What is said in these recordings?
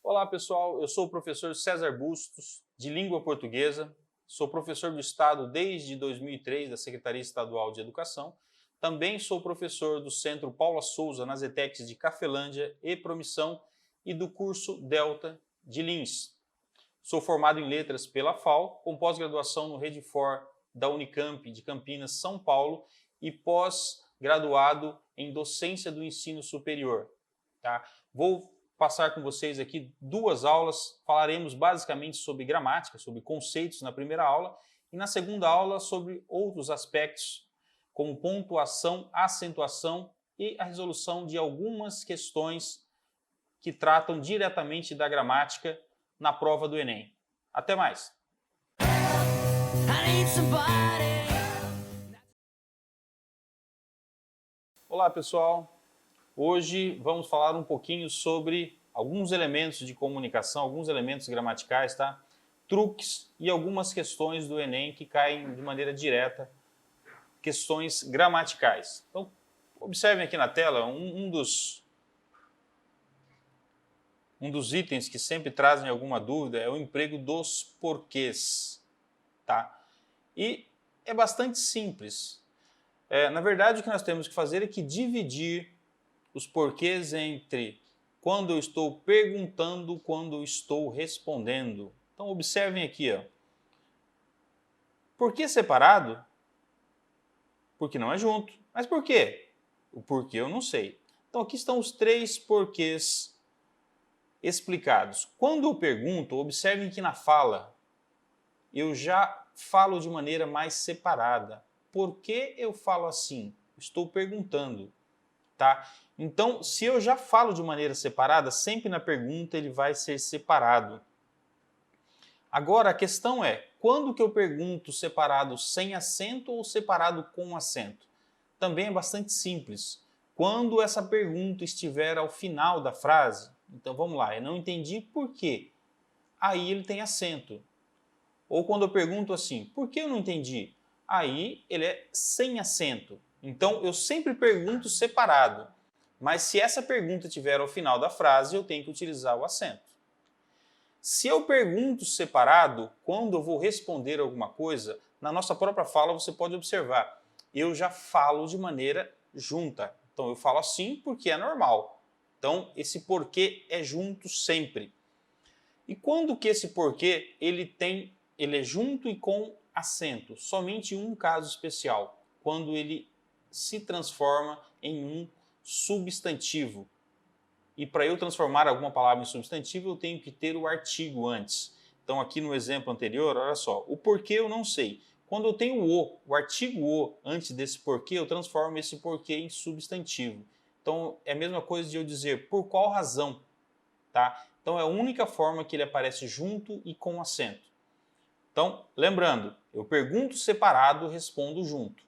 Olá pessoal, eu sou o professor César Bustos, de Língua Portuguesa, sou professor do Estado desde 2003 da Secretaria Estadual de Educação, também sou professor do Centro Paula Souza nas ETECs de Cafelândia e Promissão e do curso Delta de Lins. Sou formado em Letras pela FAO, com pós-graduação no Redifor da Unicamp de Campinas, São Paulo e pós-graduado em Docência do Ensino Superior. Tá? Vou passar com vocês aqui duas aulas, falaremos basicamente sobre gramática, sobre conceitos na primeira aula, e na segunda aula sobre outros aspectos, como pontuação, acentuação e a resolução de algumas questões que tratam diretamente da gramática na prova do Enem. Até mais! Olá pessoal! Hoje vamos falar um pouquinho sobre alguns elementos de comunicação, alguns elementos gramaticais, tá? Truques e algumas questões do Enem que caem de maneira direta, questões gramaticais. Então, observem aqui na tela um dos itens que sempre trazem alguma dúvida é o emprego dos porquês, tá? E é bastante simples. Na verdade, o que nós temos que fazer é que dividir os porquês entre quando eu estou perguntando, quando eu estou respondendo. Então, observem aqui, ó. Porquê separado? Porque não é junto. Mas por quê? O porquê eu não sei. Então, aqui estão os três porquês explicados. Quando eu pergunto, observem que na fala eu já falo de maneira mais separada. Por que eu falo assim? Estou perguntando, tá? Então, se eu já falo de maneira separada, sempre na pergunta ele vai ser separado. Agora, a questão é, quando que eu pergunto separado sem acento ou separado com acento? Também é bastante simples. Quando essa pergunta estiver ao final da frase, então vamos lá, eu não entendi por quê. Aí ele tem acento. Ou quando eu pergunto assim, por que eu não entendi? Aí ele é sem acento. Então eu sempre pergunto separado. Mas se essa pergunta estiver ao final da frase, eu tenho que utilizar o acento. Se eu pergunto separado, quando eu vou responder alguma coisa, na nossa própria fala você pode observar, eu já falo de maneira junta. Então eu falo assim porque é normal. Então esse porquê é junto sempre. E quando que esse porquê ele é junto e com acento? Somente em um caso especial, quando ele se transforma em um substantivo. E para eu transformar alguma palavra em substantivo, eu tenho que ter o artigo antes. Então aqui no exemplo anterior, olha só, o porquê eu não sei. Quando eu tenho o artigo o antes desse porquê, eu transformo esse porquê em substantivo. Então é a mesma coisa de eu dizer por qual razão, tá? Então é a única forma que ele aparece junto e com acento. Então, lembrando, eu pergunto separado, respondo junto.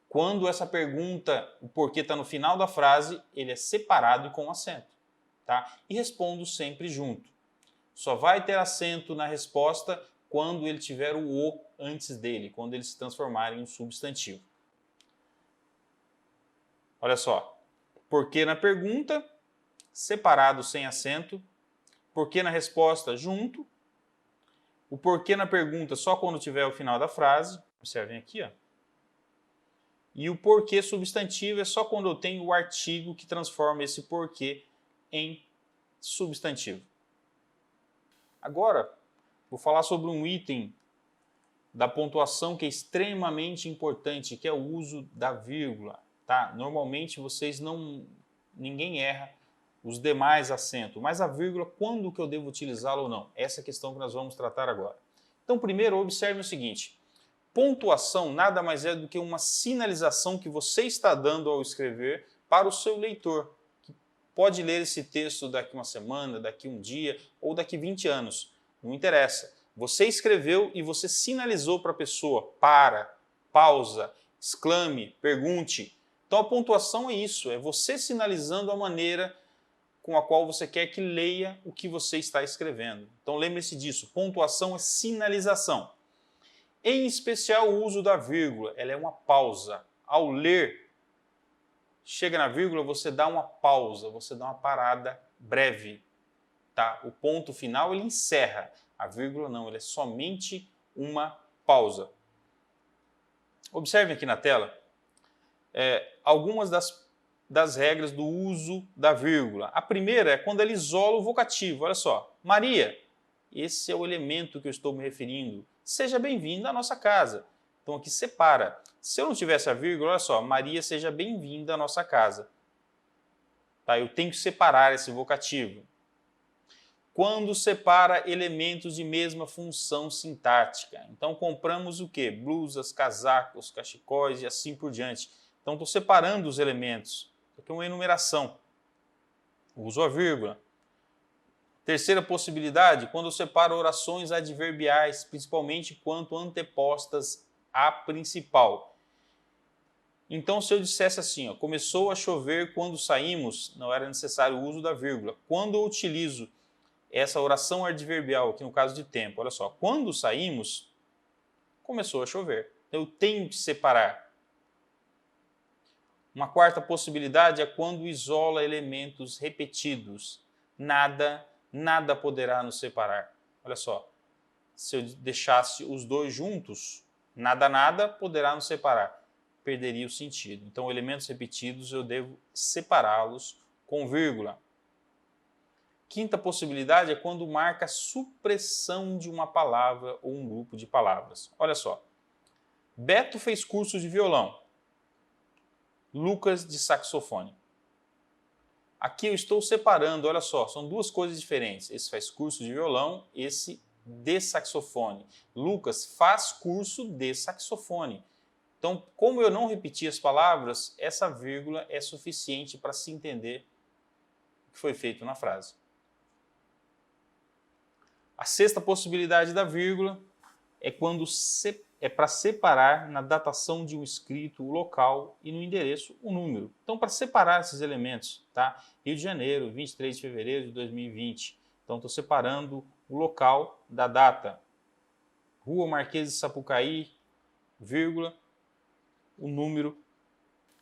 Quando essa pergunta, o porquê está no final da frase, ele é separado e com acento. Tá? E respondo sempre junto. Só vai ter acento na resposta quando ele tiver o antes dele, quando ele se transformar em um substantivo. Olha só, porquê na pergunta, separado sem acento, porquê na resposta, junto, o porquê na pergunta só quando tiver o final da frase, observem aqui, ó. E o porquê substantivo é só quando eu tenho o artigo que transforma esse porquê em substantivo. Agora, vou falar sobre um item da pontuação que é extremamente importante, que é o uso da vírgula. Tá? Normalmente ninguém erra os demais acentos, mas a vírgula, quando que eu devo utilizá-la ou não? Essa é a questão que nós vamos tratar agora. Então, primeiro, observe o seguinte. Pontuação nada mais é do que uma sinalização que você está dando ao escrever para o seu leitor, que pode ler esse texto daqui uma semana, daqui um dia ou daqui 20 anos. Não interessa. Você escreveu e você sinalizou para a pessoa, para, pausa, exclame, pergunte. Então a pontuação é isso, é você sinalizando a maneira com a qual você quer que leia o que você está escrevendo. Então lembre-se disso, pontuação é sinalização. Em especial o uso da vírgula, ela é uma pausa. Ao ler, chega na vírgula, você dá uma pausa, você dá uma parada breve. tá? O ponto final ele encerra, a vírgula não, ele é somente uma pausa. Observem aqui na tela algumas das regras do uso da vírgula. A primeira é quando ele isola o vocativo. Olha só, Maria, esse é o elemento que eu estou me referindo. Seja bem-vinda à nossa casa. Então aqui separa. Se eu não tivesse a vírgula, olha só, Maria, seja bem-vinda à nossa casa. Tá? Eu tenho que separar esse vocativo. Quando separa elementos de mesma função sintática. Então compramos o quê? Blusas, casacos, cachecóis e assim por diante. Então estou separando os elementos. Isso aqui é uma enumeração. Uso a vírgula. Terceira possibilidade, quando eu separo orações adverbiais, principalmente quanto antepostas à principal. Então, se eu dissesse assim, ó, começou a chover quando saímos, não era necessário o uso da vírgula. Quando eu utilizo essa oração adverbial, aqui no caso de tempo, olha só, quando saímos, começou a chover. Eu tenho que separar. Uma quarta possibilidade é quando isola elementos repetidos. Nada poderá nos separar. Olha só, se eu deixasse os dois juntos, nada poderá nos separar. Perderia o sentido. Então, elementos repetidos eu devo separá-los com vírgula. Quinta possibilidade é quando marca a supressão de uma palavra ou um grupo de palavras. Olha só, Beto fez curso de violão, Lucas de saxofone. Aqui eu estou separando, olha só, são duas coisas diferentes. Esse faz curso de violão, esse de saxofone. Lucas faz curso de saxofone. Então, como eu não repeti as palavras, essa vírgula é suficiente para se entender o que foi feito na frase. A sexta possibilidade da vírgula é quando é para separar na datação de um escrito o local e no endereço o número. Então, para separar esses elementos, tá? Rio de Janeiro, 23 de fevereiro de 2020. Então, estou separando o local da data. Rua Marquês de Sapucaí, vírgula, o número.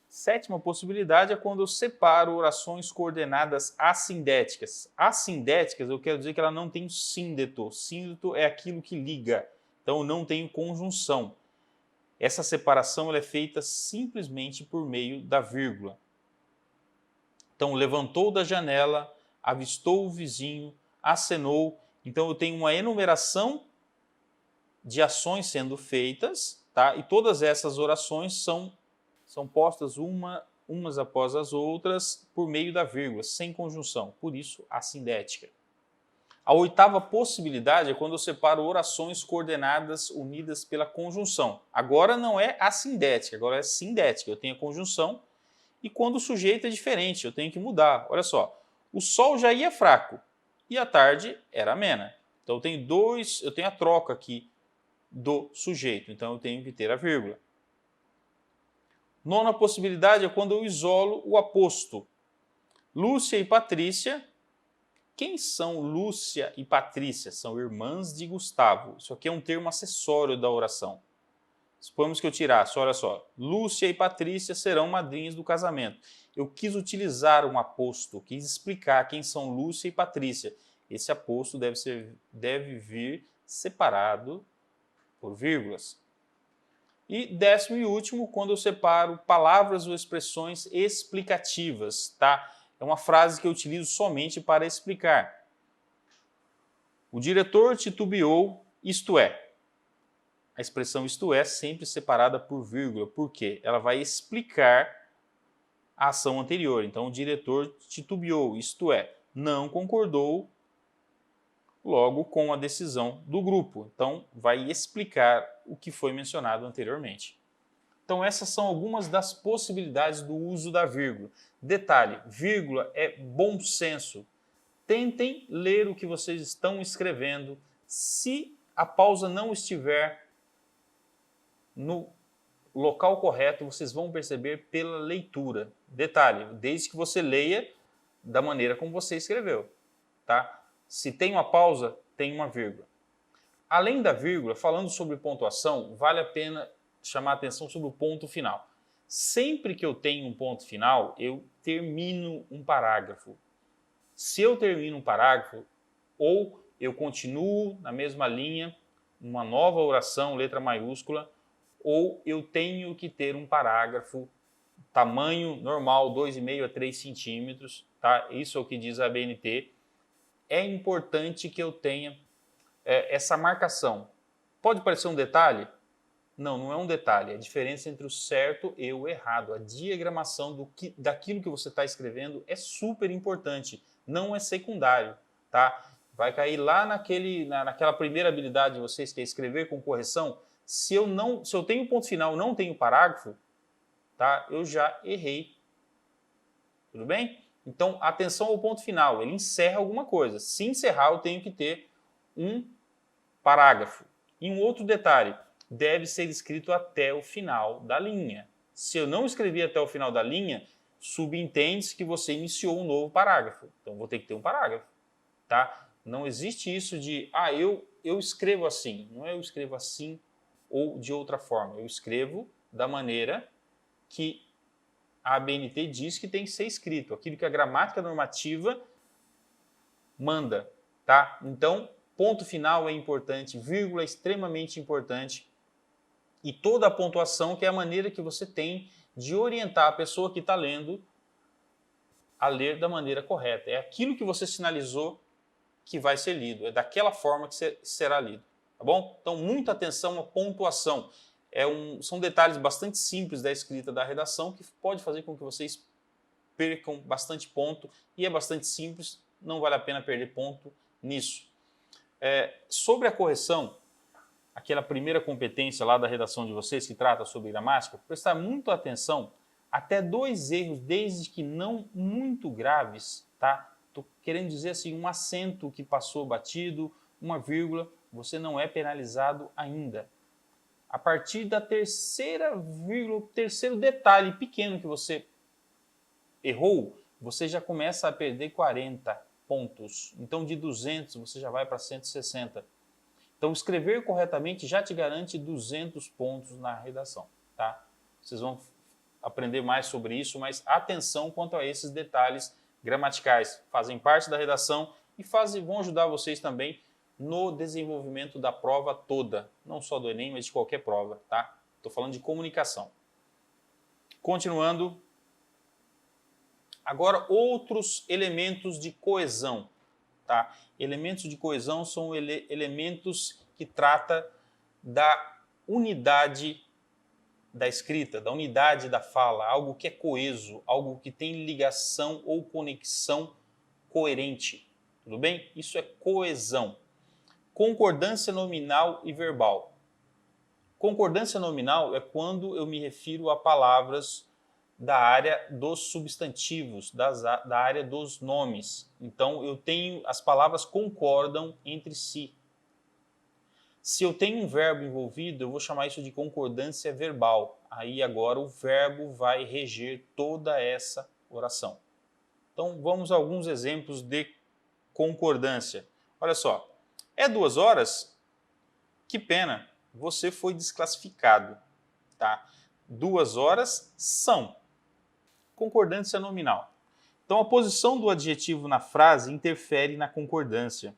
Sétima possibilidade é quando eu separo orações coordenadas assindéticas. Assindéticas, eu quero dizer que ela não tem síndeto. Síndeto é aquilo que liga. Então, eu não tenho conjunção. Essa separação ela é feita simplesmente por meio da vírgula. Então, levantou da janela, avistou o vizinho, acenou. Então, eu tenho uma enumeração de ações sendo feitas, tá? E todas essas orações são postas umas após as outras por meio da vírgula, sem conjunção. Por isso, assindética. A oitava possibilidade é quando eu separo orações coordenadas unidas pela conjunção. Agora não é assindética, agora é sindética. Eu tenho a conjunção e quando o sujeito é diferente, eu tenho que mudar. Olha só, o sol já ia fraco e a tarde era amena. Então eu tenho a troca aqui do sujeito, então eu tenho que ter a vírgula. Nona possibilidade é quando eu isolo o aposto. Lúcia e Patrícia. Quem são Lúcia e Patrícia? São irmãs de Gustavo. Isso aqui é um termo acessório da oração. Suponhamos que eu tirasse, olha só, Lúcia e Patrícia serão madrinhas do casamento. Eu quis utilizar um aposto, quis explicar quem são Lúcia e Patrícia. Esse aposto deve vir separado por vírgulas. E décimo e último, quando eu separo palavras ou expressões explicativas, tá? É uma frase que eu utilizo somente para explicar. O diretor titubeou, isto é. A expressão isto é sempre separada por vírgula. Por quê? Ela vai explicar a ação anterior. Então, o diretor titubeou, isto é, não concordou logo com a decisão do grupo. Então, vai explicar o que foi mencionado anteriormente. Então, essas são algumas das possibilidades do uso da vírgula. Detalhe, vírgula é bom senso. Tentem ler o que vocês estão escrevendo. Se a pausa não estiver no local correto, vocês vão perceber pela leitura. Detalhe, desde que você leia da maneira como você escreveu, tá? Se tem uma pausa, tem uma vírgula. Além da vírgula, falando sobre pontuação, vale a pena chamar a atenção sobre o ponto final. Sempre que eu tenho um ponto final, eu termino um parágrafo. Se eu termino um parágrafo, ou eu continuo na mesma linha, uma nova oração, letra maiúscula, ou eu tenho que ter um parágrafo tamanho normal, 2,5 a 3 centímetros, tá? Isso é o que diz a ABNT. É importante que eu tenha essa marcação. Pode parecer um detalhe? Não, não é um detalhe. É a diferença entre o certo e o errado. A diagramação daquilo que você está escrevendo é super importante, não é secundário, tá? Vai cair lá naquela primeira habilidade de vocês, que é escrever com correção. Se eu tenho ponto final e não tenho parágrafo, tá? Eu já errei. Tudo bem? Então, atenção ao ponto final. Ele encerra alguma coisa. Se encerrar, eu tenho que ter um parágrafo. E um outro detalhe, deve ser escrito até o final da linha. Se eu não escrevi até o final da linha, subentende-se que você iniciou um novo parágrafo. Então, vou ter que ter um parágrafo. Tá? Não existe isso de, eu escrevo assim. Não é eu escrevo assim ou de outra forma. Eu escrevo da maneira que a ABNT diz que tem que ser escrito, aquilo que a gramática normativa manda, tá? Então, ponto final é importante, vírgula é extremamente importante, e toda a pontuação, que é a maneira que você tem de orientar a pessoa que está lendo a ler da maneira correta. É aquilo que você sinalizou que vai ser lido, é daquela forma que será lido, tá bom? Então, muita atenção à pontuação. São detalhes bastante simples da escrita da redação que pode fazer com que vocês percam bastante ponto, e é bastante simples, não vale a pena perder ponto nisso. Sobre a correção, aquela primeira competência lá da redação de vocês que trata sobre gramática, prestar muita atenção, até 2 erros, desde que não muito graves, tá? Estou querendo dizer assim, um acento que passou batido, uma vírgula, você não é penalizado ainda. A partir da terceira vírgula, terceiro detalhe pequeno que você errou, você já começa a perder 40 pontos. Então, de 200, você já vai para 160. Então, escrever corretamente já te garante 200 pontos na redação, tá? Vocês vão aprender mais sobre isso, mas atenção quanto a esses detalhes gramaticais. Fazem parte da redação e vão ajudar vocês também no desenvolvimento da prova toda, não só do Enem, mas de qualquer prova, tá? Estou falando de comunicação. Continuando, agora outros elementos de coesão, tá? Elementos de coesão são elementos que tratam da unidade da escrita, da unidade da fala, algo que é coeso, algo que tem ligação ou conexão coerente, tudo bem? Isso é coesão. Concordância nominal e verbal. Concordância nominal é quando eu me refiro a palavras da área dos substantivos, da área dos nomes. Então, as palavras concordam entre si. Se eu tenho um verbo envolvido, eu vou chamar isso de concordância verbal. Aí agora o verbo vai reger toda essa oração. Então, vamos a alguns exemplos de concordância. Olha só. É 2 horas? Que pena, você foi desclassificado. Tá? 2 horas são. Concordância nominal. Então, a posição do adjetivo na frase interfere na concordância.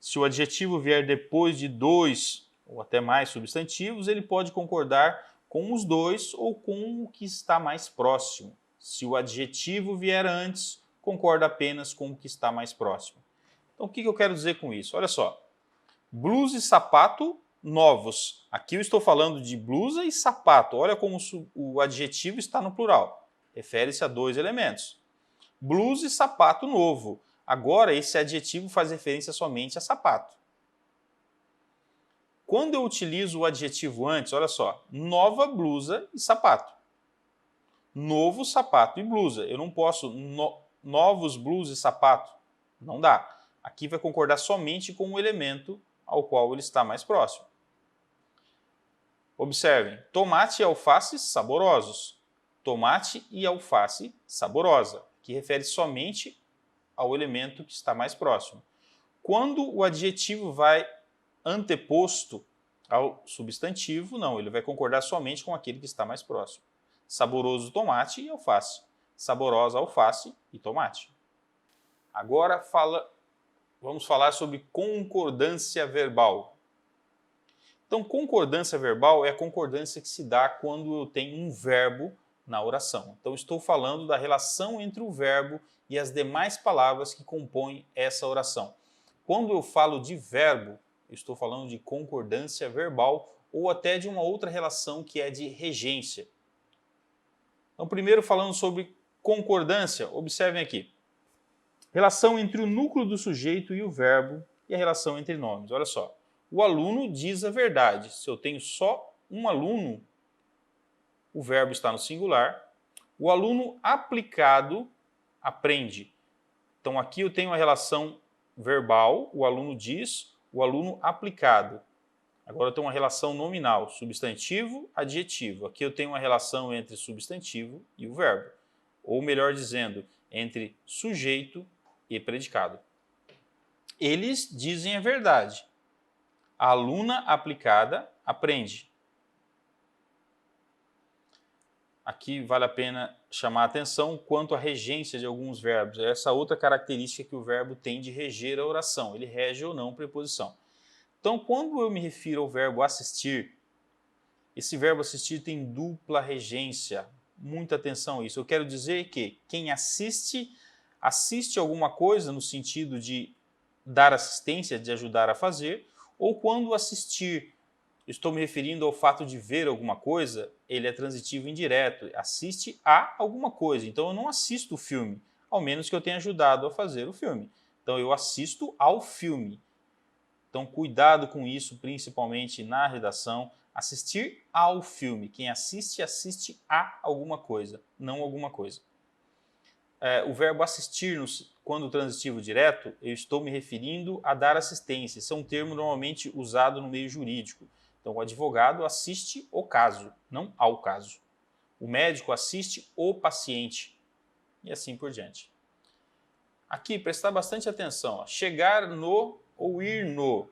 Se o adjetivo vier depois de 2 ou até mais substantivos, ele pode concordar com os 2 ou com o que está mais próximo. Se o adjetivo vier antes, concorda apenas com o que está mais próximo. Então, o que eu quero dizer com isso? Olha só. Blusa e sapato novos. Aqui eu estou falando de blusa e sapato. Olha como o adjetivo está no plural. Refere-se a 2 elementos. Blusa e sapato novo. Agora, esse adjetivo faz referência somente a sapato. Quando eu utilizo o adjetivo antes, olha só, nova blusa e sapato. Novo sapato e blusa. Eu não posso novos blusa e sapato. Não dá. Aqui vai concordar somente com o elemento ao qual ele está mais próximo. Observem, tomate e alface saborosos. Tomate e alface saborosa, que refere somente ao elemento que está mais próximo. Quando o adjetivo vai anteposto ao substantivo, não, ele vai concordar somente com aquele que está mais próximo. Saboroso tomate e alface. Saborosa alface e tomate. Agora fala vamos falar sobre concordância verbal. Então, concordância verbal é a concordância que se dá quando eu tenho um verbo na oração. Então, estou falando da relação entre o verbo e as demais palavras que compõem essa oração. Quando eu falo de verbo, eu estou falando de concordância verbal ou até de uma outra relação que é de regência. Então, primeiro falando sobre concordância, observem aqui. Relação entre o núcleo do sujeito e o verbo e a relação entre nomes. Olha só. O aluno diz a verdade. Se eu tenho só um aluno, o verbo está no singular. O aluno aplicado aprende. Então aqui eu tenho a relação verbal, o aluno diz, o aluno aplicado. Agora eu tenho uma relação nominal, substantivo, adjetivo. Aqui eu tenho uma relação entre substantivo e o verbo. Ou melhor dizendo, entre sujeito e predicado. Eles dizem a verdade. A aluna aplicada aprende. Aqui vale a pena chamar a atenção quanto à regência de alguns verbos. Essa outra característica que o verbo tem de reger a oração. Ele rege ou não preposição. Então, quando eu me refiro ao verbo assistir, esse verbo assistir tem dupla regência. Muita atenção a isso. Eu quero dizer que quem assiste, assiste alguma coisa no sentido de dar assistência, de ajudar a fazer, ou quando assistir, estou me referindo ao fato de ver alguma coisa, ele é transitivo indireto, assiste a alguma coisa. Então eu não assisto o filme, ao menos que eu tenha ajudado a fazer o filme. Então eu assisto ao filme. Então cuidado com isso, principalmente na redação. Assistir ao filme. Quem assiste, assiste a alguma coisa, não alguma coisa. O verbo assistir, quando transitivo direto, eu estou me referindo a dar assistência. Esse é um termo normalmente usado no meio jurídico. Então, o advogado assiste o caso, não ao caso. O médico assiste o paciente. E assim por diante. Aqui, prestar bastante atenção. Chegar no ou ir no.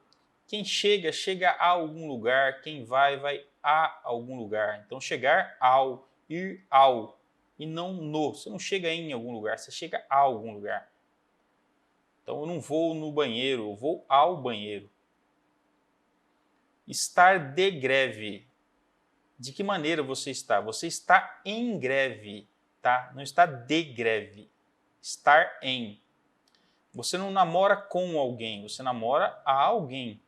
Quem chega, chega a algum lugar. Quem vai, vai a algum lugar. Então, chegar ao, ir ao. E não no. Você não chega em algum lugar, você chega a algum lugar. Então, eu não vou no banheiro, eu vou ao banheiro. Estar de greve. De que maneira você está? Você está em greve, tá? Não está de greve. Estar em. Você não namora com alguém, você namora a alguém,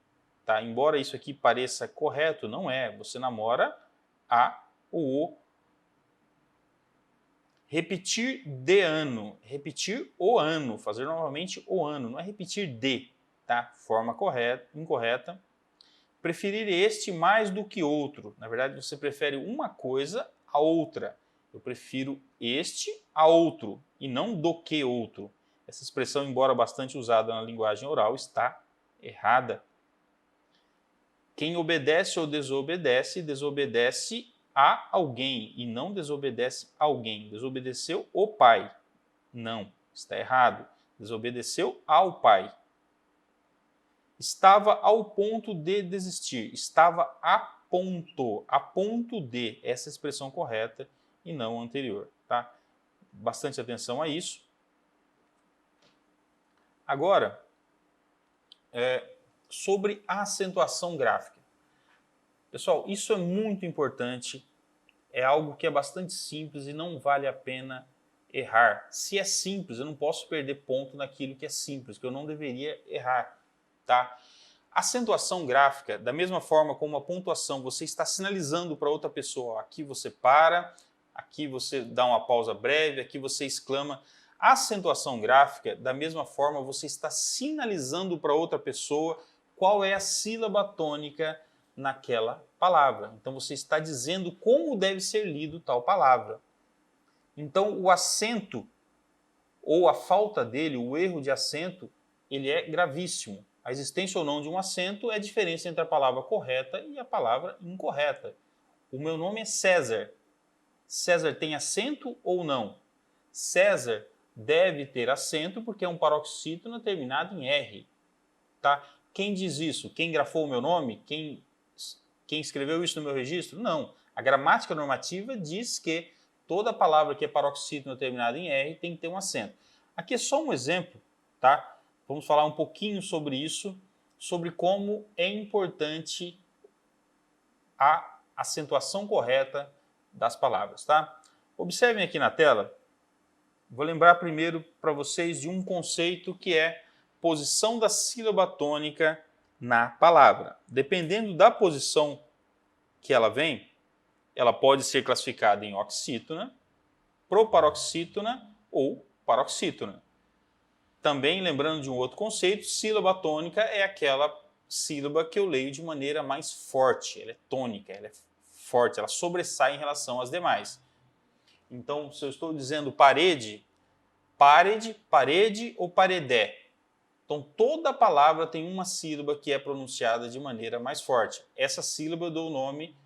tá? Embora isso aqui pareça correto, não é. Você namora a ou o. Repetir de ano, repetir o ano, fazer novamente o ano, não é repetir de, tá? Forma correta, incorreta. Preferir este mais do que outro. Na verdade, você prefere uma coisa a outra. Eu prefiro este a outro e não do que outro. Essa expressão, embora bastante usada na linguagem oral, está errada. Quem obedece ou desobedece, desobedece a alguém e não desobedece a alguém. Desobedeceu o pai. Não, está errado. Desobedeceu ao pai. Estava ao ponto de desistir. Estava a ponto de. Essa é a expressão correta e não a anterior. Tá? Bastante atenção a isso. Agora, sobre a acentuação gráfica. Pessoal, isso é muito importante, é algo que é bastante simples e não vale a pena errar. Se é simples, eu não posso perder ponto naquilo que é simples, que eu não deveria errar. Tá? Acentuação gráfica, da mesma forma como a pontuação, você está sinalizando para outra pessoa, aqui você para, aqui você dá uma pausa breve, aqui você exclama. A acentuação gráfica, da mesma forma, você está sinalizando para outra pessoa qual é a sílaba tônica naquela palavra. Então você está dizendo como deve ser lido tal palavra. Então o acento ou a falta dele, o erro de acento, ele é gravíssimo. A existência ou não de um acento é a diferença entre a palavra correta e a palavra incorreta. O meu nome é César. César tem acento ou não? César deve ter acento porque é um paroxítono terminado em R. Tá? Quem diz isso? Quem grafou o meu nome? Quem escreveu isso no meu registro? Não. A gramática normativa diz que toda palavra que é paroxítono terminada em R tem que ter um acento. Aqui é só um exemplo, tá? Vamos falar um pouquinho sobre isso, sobre como é importante a acentuação correta das palavras, tá? Observem aqui na tela, vou lembrar primeiro para vocês de um conceito que é posição da sílaba tônica na palavra. Dependendo da posição que ela vem, ela pode ser classificada em oxítona, proparoxítona ou paroxítona. Também, lembrando de um outro conceito, sílaba tônica é aquela sílaba que eu leio de maneira mais forte, ela é tônica, ela é forte, ela sobressai em relação às demais. Então, se eu estou dizendo parede, parede, parede ou paredé. Então, toda palavra tem uma sílaba que é pronunciada de maneira mais forte. Essa sílaba eu dou o nome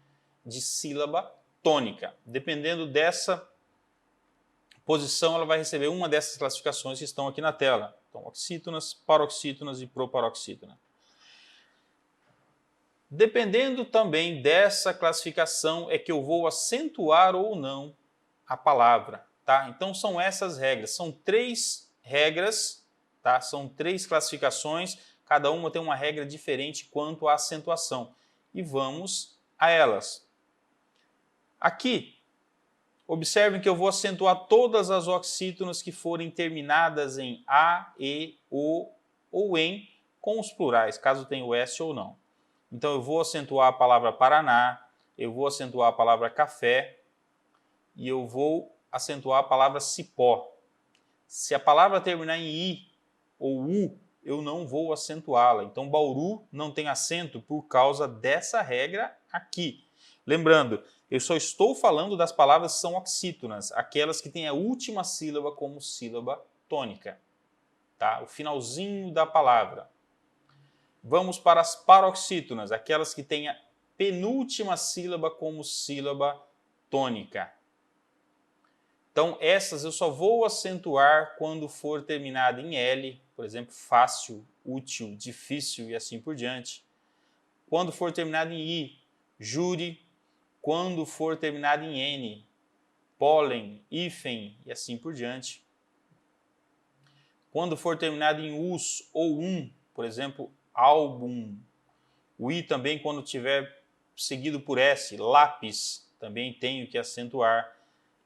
de sílaba tônica. Dependendo dessa posição, ela vai receber uma dessas classificações que estão aqui na tela. Então, oxítonas, paroxítonas e proparoxítona. Dependendo também dessa classificação é que eu vou acentuar ou não a palavra, tá? Então, são essas regras. São 3 regras, tá? São 3 classificações, cada uma tem uma regra diferente quanto à acentuação. E vamos a elas. Aqui, observem que eu vou acentuar todas as oxítonas que forem terminadas em A, E, O ou em com os plurais, caso tenha o S ou não. Então eu vou acentuar a palavra Paraná, eu vou acentuar a palavra café e eu vou acentuar a palavra cipó. Se a palavra terminar em I ou U, eu não vou acentuá-la. Então Bauru não tem acento por causa dessa regra aqui. Lembrando, eu só estou falando das palavras que são oxítonas, aquelas que têm a última sílaba como sílaba tônica, tá? O finalzinho da palavra. Vamos para as paroxítonas, aquelas que têm a penúltima sílaba como sílaba tônica. Então, essas eu só vou acentuar quando for terminada em L, por exemplo, fácil, útil, difícil e assim por diante. Quando for terminada em I, júri. Quando for terminado em N, pólen, hífen e assim por diante. Quando for terminado em us ou por exemplo, álbum. O I também quando tiver seguido por S, lápis, também tenho que acentuar.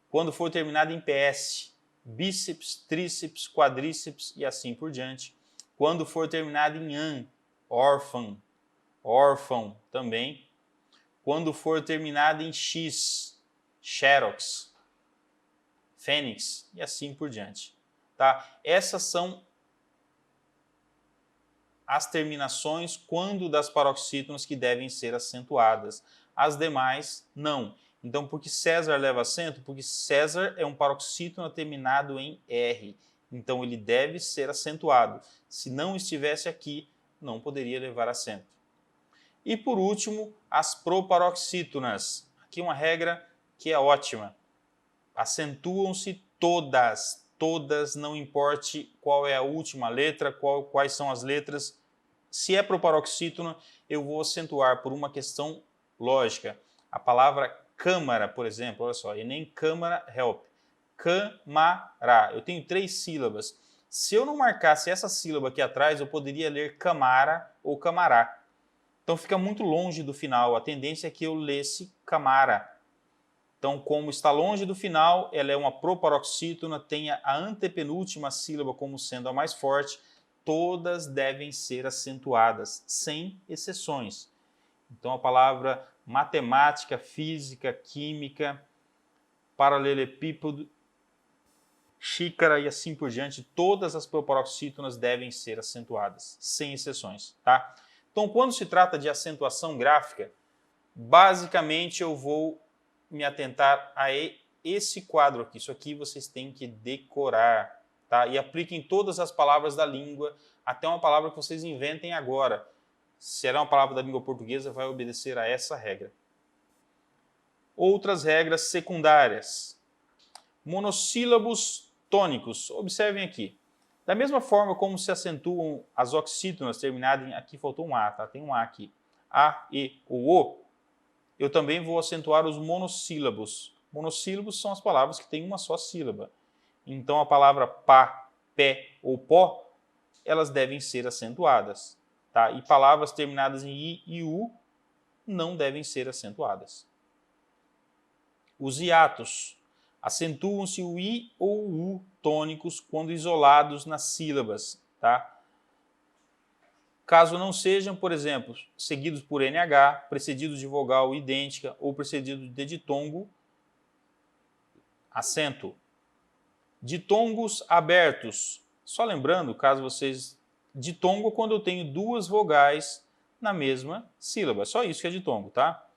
Quando for terminado em PS, bíceps, tríceps, quadríceps e assim por diante. Quando for terminado em an, órfão, órfão também. Quando for terminado em X, xerox, fênix e assim por diante. Tá? Essas são as terminações quando das paroxítonas que devem ser acentuadas. As demais, não. Então, por que César leva acento? Porque César é um paroxítona terminado em R. Então, ele deve ser acentuado. Se não estivesse aqui, não poderia levar acento. E por último, as proparoxítonas. Aqui uma regra que é ótima. Acentuam-se todas, todas, não importe qual é a última letra, quais são as letras. Se é proparoxítona, eu vou acentuar por uma questão lógica. A palavra câmara, por exemplo, olha só, e nem câmara, help. Câmara, eu tenho 3 sílabas. Se eu não marcasse essa sílaba aqui atrás, eu poderia ler camara ou camará. Então fica muito longe do final, a tendência é que eu lesse camara. Então, como está longe do final, ela é uma proparoxítona, tem a antepenúltima sílaba como sendo a mais forte, todas devem ser acentuadas, sem exceções. Então a palavra matemática, física, química, paralelepípedo, xícara e assim por diante, todas as proparoxítonas devem ser acentuadas, sem exceções, tá? Então, quando se trata de acentuação gráfica, basicamente eu vou me atentar a esse quadro aqui. Isso aqui vocês têm que decorar, tá? E apliquem todas as palavras da língua, até uma palavra que vocês inventem agora. Se ela é uma palavra da língua portuguesa, vai obedecer a essa regra. Outras regras secundárias. Monossílabos tônicos. Observem aqui. Da mesma forma como se acentuam as oxítonas terminadas em... Aqui faltou um A, tá? Tem um A aqui. A, E ou O. Eu também vou acentuar os monossílabos. Monossílabos são as palavras que têm uma só sílaba. Então, a palavra pá, pé ou pó, elas devem ser acentuadas, tá? E palavras terminadas em I e U não devem ser acentuadas. Os hiatos. Acentuam-se o I ou o U tônicos quando isolados nas sílabas, tá? Caso não sejam, por exemplo, seguidos por NH, precedidos de vogal idêntica ou precedidos de ditongo, acento. Ditongos abertos. Só lembrando, caso vocês... Ditongo quando eu tenho duas vogais na mesma sílaba. Só isso que é ditongo, tá?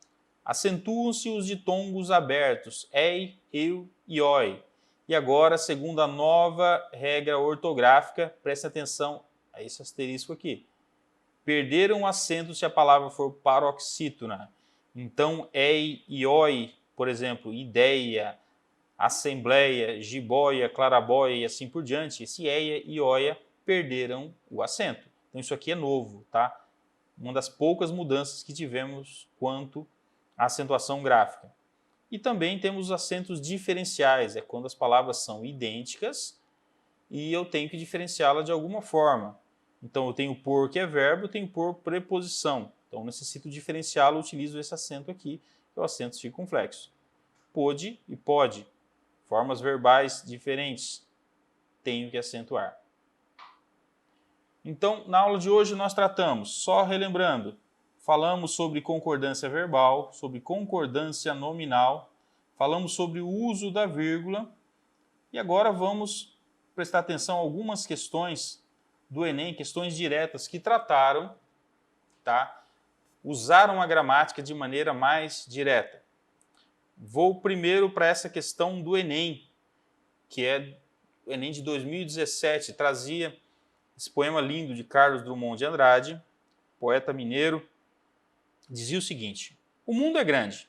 Acentuam-se os ditongos abertos. Ei, eu e oi. E agora, segundo a nova regra ortográfica, preste atenção a esse asterisco aqui. Perderam o acento se a palavra for paroxítona. Então, ei e oi, por exemplo, ideia, assembleia, jiboia, clarabóia e assim por diante, esse eia e oia perderam o acento. Então, isso aqui é novo, tá? Uma das poucas mudanças que tivemos quanto à acentuação gráfica. E também temos os acentos diferenciais, é quando as palavras são idênticas e eu tenho que diferenciá-las de alguma forma. Então, eu tenho por, que é verbo, eu tenho por preposição. Então, necessito diferenciá-lo, utilizo esse acento aqui, que é o acento circunflexo. Pôde e pode. Formas verbais diferentes. Tenho que acentuar. Então, na aula de hoje nós tratamos, só relembrando, falamos sobre concordância verbal, sobre concordância nominal, falamos sobre o uso da vírgula e agora vamos prestar atenção a algumas questões do Enem, questões diretas que trataram, tá? Usaram a gramática de maneira mais direta. Vou primeiro para essa questão do Enem, que é o Enem de 2017, trazia esse poema lindo de Carlos Drummond de Andrade, poeta mineiro, dizia o seguinte: o mundo é grande.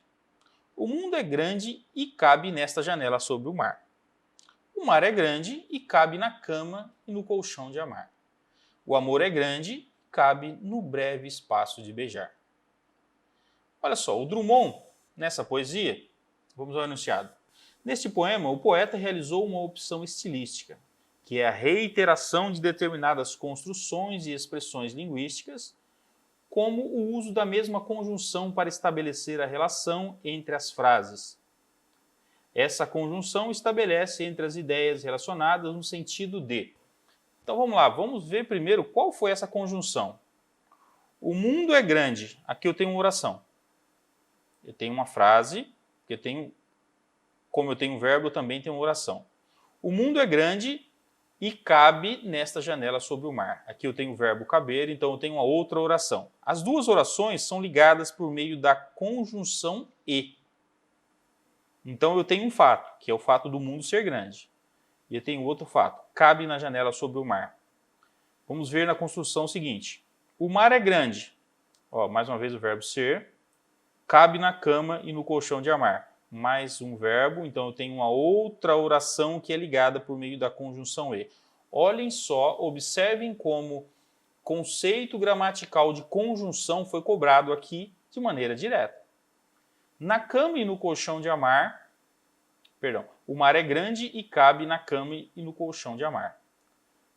O mundo é grande e cabe nesta janela sobre o mar. O mar é grande e cabe na cama e no colchão de amar. O amor é grande e cabe no breve espaço de beijar. Olha só, o Drummond, nessa poesia, vamos ao enunciado. Neste poema, o poeta realizou uma opção estilística, que é a reiteração de determinadas construções e expressões linguísticas, como o uso da mesma conjunção para estabelecer a relação entre as frases. Essa conjunção estabelece entre as ideias relacionadas no sentido de. Então vamos lá, vamos ver primeiro qual foi essa conjunção. O mundo é grande. Aqui eu tenho uma oração. Eu tenho uma frase, como eu tenho um verbo, eu também tenho uma oração. O mundo é grande e cabe nesta janela sobre o mar. Aqui eu tenho o verbo caber, então eu tenho uma outra oração. As duas orações são ligadas por meio da conjunção e. Então eu tenho um fato, que é o fato do mundo ser grande. E eu tenho outro fato, cabe na janela sobre o mar. Vamos ver na construção seguinte. O mar é grande. Ó, mais uma vez o verbo ser. Cabe na cama e no colchão de amar. Mais um verbo, então eu tenho uma outra oração que é ligada por meio da conjunção e. Olhem só, observem como conceito gramatical de conjunção foi cobrado aqui de maneira direta. Na cama e no colchão de amar, o mar é grande e cabe na cama e no colchão de amar.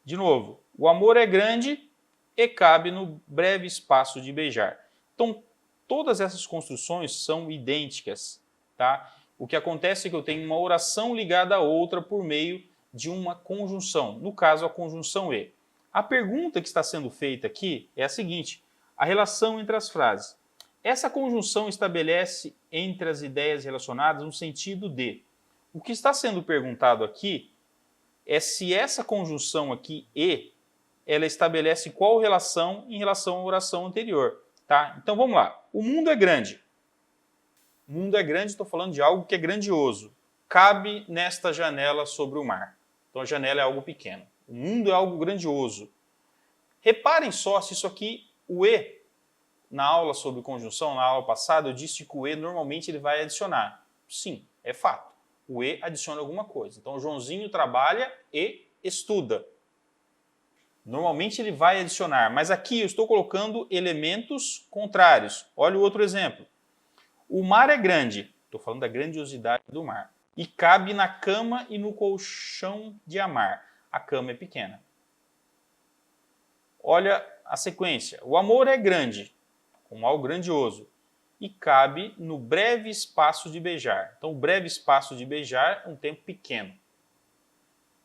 De novo, o amor é grande e cabe no breve espaço de beijar. Então, todas essas construções são idênticas, tá? O que acontece é que eu tenho uma oração ligada a outra por meio de uma conjunção, no caso a conjunção e. A pergunta que está sendo feita aqui é a seguinte: a relação entre as frases. Essa conjunção estabelece entre as ideias relacionadas no sentido de. O que está sendo perguntado aqui é se essa conjunção aqui e, ela estabelece qual relação em relação à oração anterior. Tá? Então vamos lá. O mundo é grande. O mundo é grande, estou falando de algo que é grandioso. Cabe nesta janela sobre o mar. Então a janela é algo pequeno. O mundo é algo grandioso. Reparem só se isso aqui, o e, na aula sobre conjunção, na aula passada, eu disse que o e normalmente ele vai adicionar. Sim, é fato. O e adiciona alguma coisa. Então o Joãozinho trabalha e estuda. Normalmente ele vai adicionar, mas aqui eu estou colocando elementos contrários. Olha o outro exemplo. O mar é grande, estou falando da grandiosidade do mar, e cabe na cama e no colchão de amar. A cama é pequena. Olha a sequência. O amor é grande, com algo grandioso, e cabe no breve espaço de beijar. Então, o breve espaço de beijar é um tempo pequeno.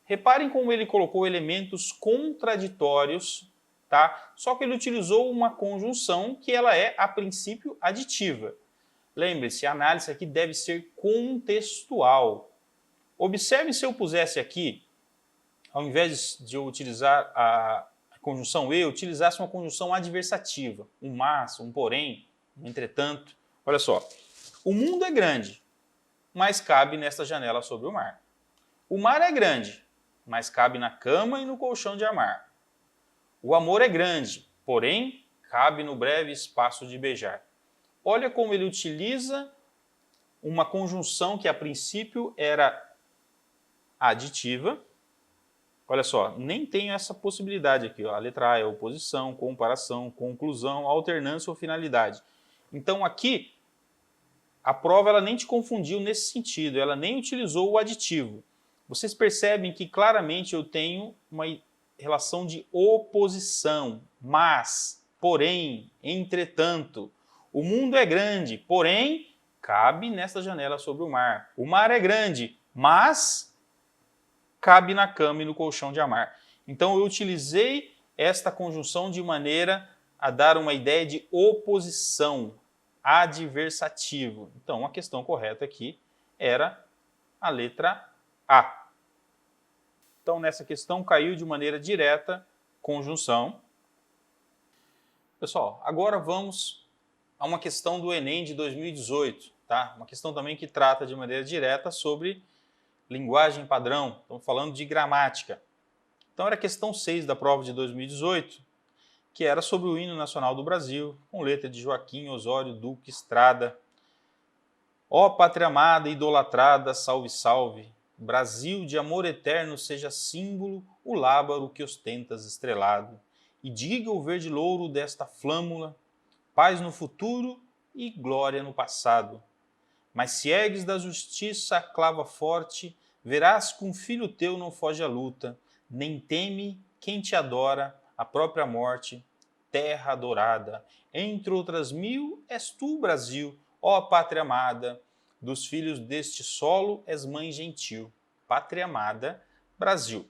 Reparem como ele colocou elementos contraditórios, tá? Só que ele utilizou uma conjunção que ela é, a princípio, aditiva. Lembre-se, a análise aqui deve ser contextual. Observe se eu pusesse aqui, ao invés de eu utilizar a conjunção e, eu utilizasse uma conjunção adversativa. Um mas, um porém, um entretanto. Olha só, o mundo é grande, mas cabe nesta janela sobre o mar. O mar é grande, mas cabe na cama e no colchão de amar. O amor é grande, porém, cabe no breve espaço de beijar. Olha como ele utiliza uma conjunção que a princípio era aditiva. Olha só, nem tenho essa possibilidade aqui. Ó. A letra A é oposição, comparação, conclusão, alternância ou finalidade. Então aqui, a prova ela nem te confundiu nesse sentido, ela nem utilizou o aditivo. Vocês percebem que claramente eu tenho uma relação de oposição, mas, porém, entretanto. O mundo é grande, porém, cabe nesta janela sobre o mar. O mar é grande, mas cabe na cama e no colchão de amar. Então eu utilizei esta conjunção de maneira a dar uma ideia de oposição, adversativo. Então a questão correta aqui era a letra A. Então nessa questão caiu de maneira direta conjunção. Pessoal, agora vamos a uma questão do Enem de 2018, tá? Uma questão também que trata de maneira direta sobre linguagem padrão, estamos falando de gramática. Então era a questão 6 da prova de 2018, que era sobre o hino nacional do Brasil, com letra de Joaquim Osório Duque Estrada. Ó pátria amada e idolatrada, salve, salve, Brasil de amor eterno seja símbolo o lábaro que ostentas estrelado, e diga o verde louro desta flâmula, paz no futuro e glória no passado. Mas se ergues da justiça a clava forte, verás que um filho teu não foge à luta, nem teme quem te adora a própria morte, terra adorada. Entre outras mil, és tu, Brasil, ó pátria amada, dos filhos deste solo és mãe gentil. Pátria amada, Brasil.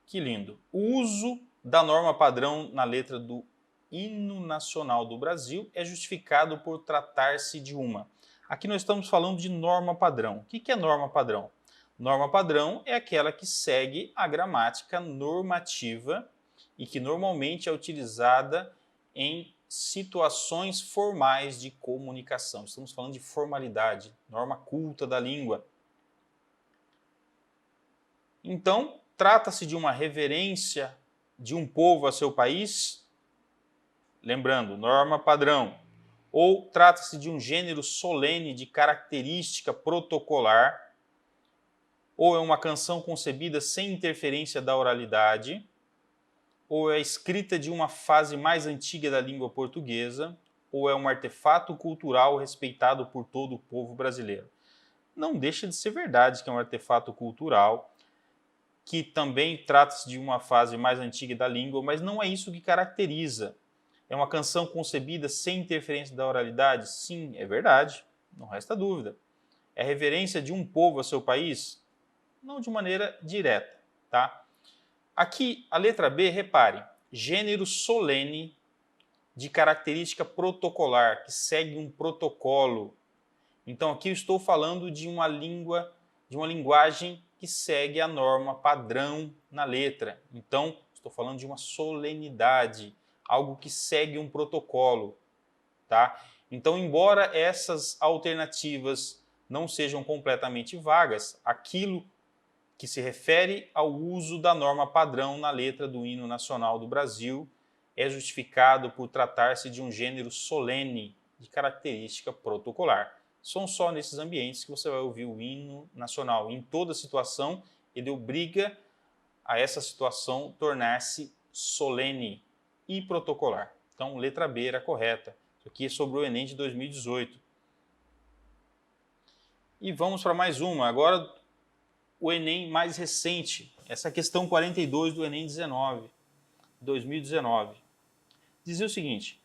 Que lindo. O uso da norma padrão na letra do Hino Nacional do Brasil é justificado por tratar-se de uma. Aqui nós estamos falando de norma padrão. O que é norma padrão? Norma padrão é aquela que segue a gramática normativa e que normalmente é utilizada em situações formais de comunicação. Estamos falando de formalidade, norma culta da língua. Então, trata-se de uma reverência de um povo a seu país, lembrando, norma padrão, ou trata-se de um gênero solene de característica protocolar, ou é uma canção concebida sem interferência da oralidade, ou é escrita de uma fase mais antiga da língua portuguesa, ou é um artefato cultural respeitado por todo o povo brasileiro. Não deixa de ser verdade que é um artefato cultural, que também trata-se de uma fase mais antiga da língua, mas não é isso que caracteriza. É uma canção concebida sem interferência da oralidade? Sim, é verdade, não resta dúvida. É reverência de um povo a seu país? Não de maneira direta, tá? Aqui, a letra B, repare, gênero solene de característica protocolar, que segue um protocolo. Então aqui eu estou falando de uma linguagem que segue a norma padrão na letra. Então, estou falando de uma solenidade, algo que segue um protocolo, tá? Então, embora essas alternativas não sejam completamente vagas, aquilo que se refere ao uso da norma padrão na letra do Hino Nacional do Brasil é justificado por tratar-se de um gênero solene de característica protocolar. São só nesses ambientes que você vai ouvir o hino nacional. Em toda situação, ele obriga a essa situação tornar-se solene e protocolar. Então, letra B era correta. Isso aqui é sobre o Enem de 2018. E vamos para mais uma. Agora, o Enem mais recente. Essa é a questão 42 do Enem 19. 2019. Dizia o seguinte: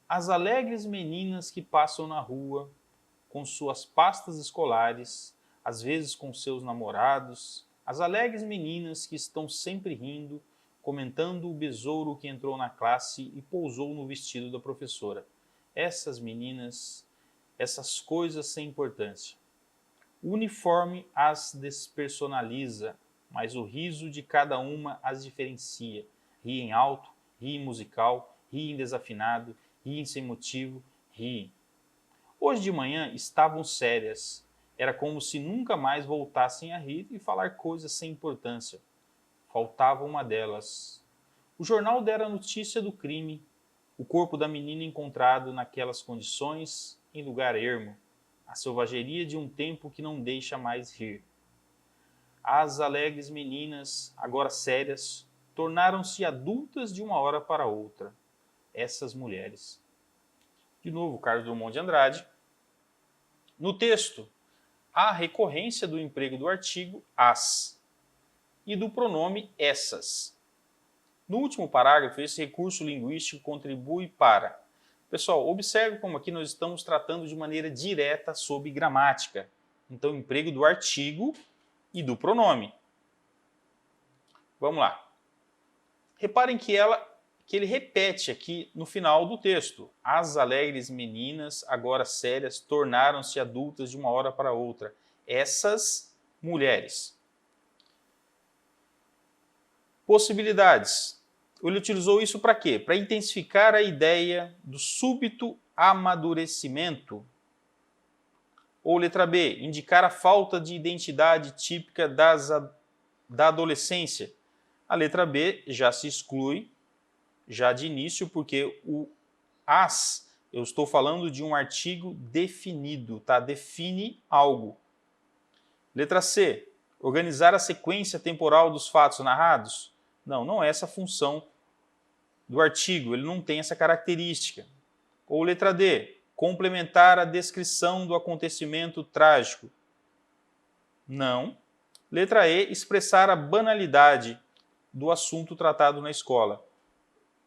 as alegres meninas que passam na rua com suas pastas escolares, às vezes com seus namorados, as alegres meninas que estão sempre rindo, comentando o besouro que entrou na classe e pousou no vestido da professora. Essas meninas, essas coisas sem importância. O uniforme as despersonaliza, mas o riso de cada uma as diferencia. Riem alto, riem musical, riem desafinado, riem sem motivo, riem. Hoje de manhã estavam sérias. Era como se nunca mais voltassem a rir e falar coisas sem importância. Faltava uma delas. O jornal dera a notícia do crime. O corpo da menina encontrado naquelas condições, em lugar ermo. A selvageria de um tempo que não deixa mais rir. As alegres meninas, agora sérias, tornaram-se adultas de uma hora para outra. Essas mulheres. De novo, Carlos Drummond de Andrade. No texto, há a recorrência do emprego do artigo as e do pronome essas. No último parágrafo, esse recurso linguístico contribui para... Pessoal, observe como aqui nós estamos tratando de maneira direta sobre gramática. Então, emprego do artigo e do pronome. Vamos lá. Reparem que ele repete aqui no final do texto. As alegres meninas, agora sérias, tornaram-se adultas de uma hora para outra. Essas mulheres. Possibilidades. Ele utilizou isso para quê? Para intensificar a ideia do súbito amadurecimento. Ou letra B, indicar a falta de identidade típica da adolescência. A letra B já se exclui, já de início, porque o as, eu estou falando de um artigo definido, tá? Define algo. Letra C, organizar a sequência temporal dos fatos narrados. Não é essa a função do artigo, ele não tem essa característica. Ou letra D, complementar a descrição do acontecimento trágico. Não. Letra E, expressar a banalidade do assunto tratado na escola.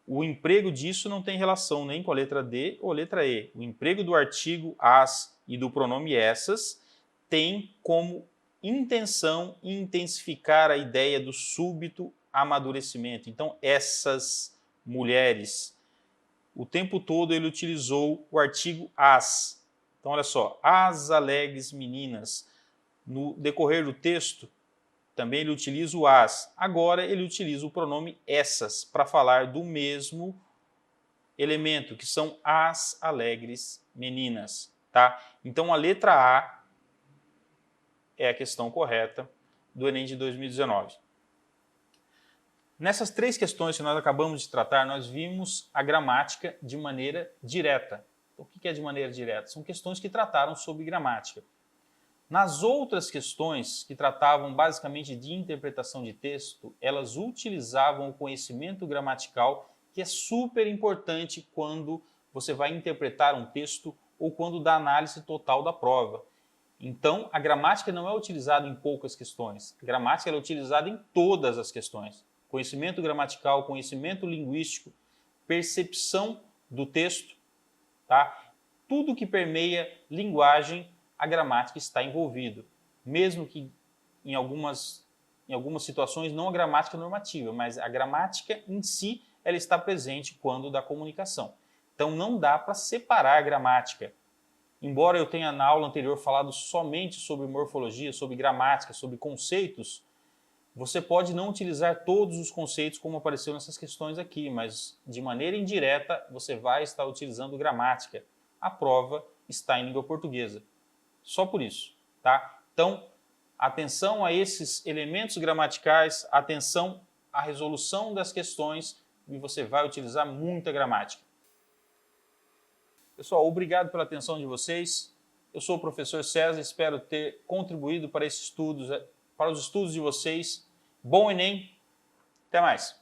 O emprego disso não tem relação nem com a letra D ou letra E. O emprego do artigo as e do pronome essas tem como intenção intensificar a ideia do súbito amadurecimento. Então, essas mulheres, o tempo todo ele utilizou o artigo as. Então, olha só, as alegres meninas. No decorrer do texto, também ele utiliza o as. Agora, ele utiliza o pronome essas para falar do mesmo elemento, que são as alegres meninas. Tá? Então, a letra A é a questão correta do Enem de 2019. Nessas três questões que nós acabamos de tratar, nós vimos a gramática de maneira direta. Então, o que é de maneira direta? São questões que trataram sobre gramática. Nas outras questões, que tratavam basicamente de interpretação de texto, elas utilizavam o conhecimento gramatical, que é super importante quando você vai interpretar um texto ou quando dá análise total da prova. Então, a gramática não é utilizada em poucas questões. A gramática é utilizada em todas as questões. Conhecimento gramatical, conhecimento linguístico, percepção do texto, tá? Tudo que permeia linguagem, a gramática está envolvido. Mesmo que em algumas situações não a gramática normativa, mas a gramática em si, ela está presente quando da comunicação. Então não dá para separar a gramática. Embora eu tenha na aula anterior falado somente sobre morfologia, sobre gramática, sobre conceitos, você pode não utilizar todos os conceitos como apareceu nessas questões aqui, mas de maneira indireta você vai estar utilizando gramática. A prova está em língua portuguesa. Só por isso, tá? Então, atenção a esses elementos gramaticais, atenção à resolução das questões e você vai utilizar muita gramática. Pessoal, obrigado pela atenção de vocês. Eu sou o professor César, espero ter contribuído para os estudos de vocês. Bom Enem, até mais!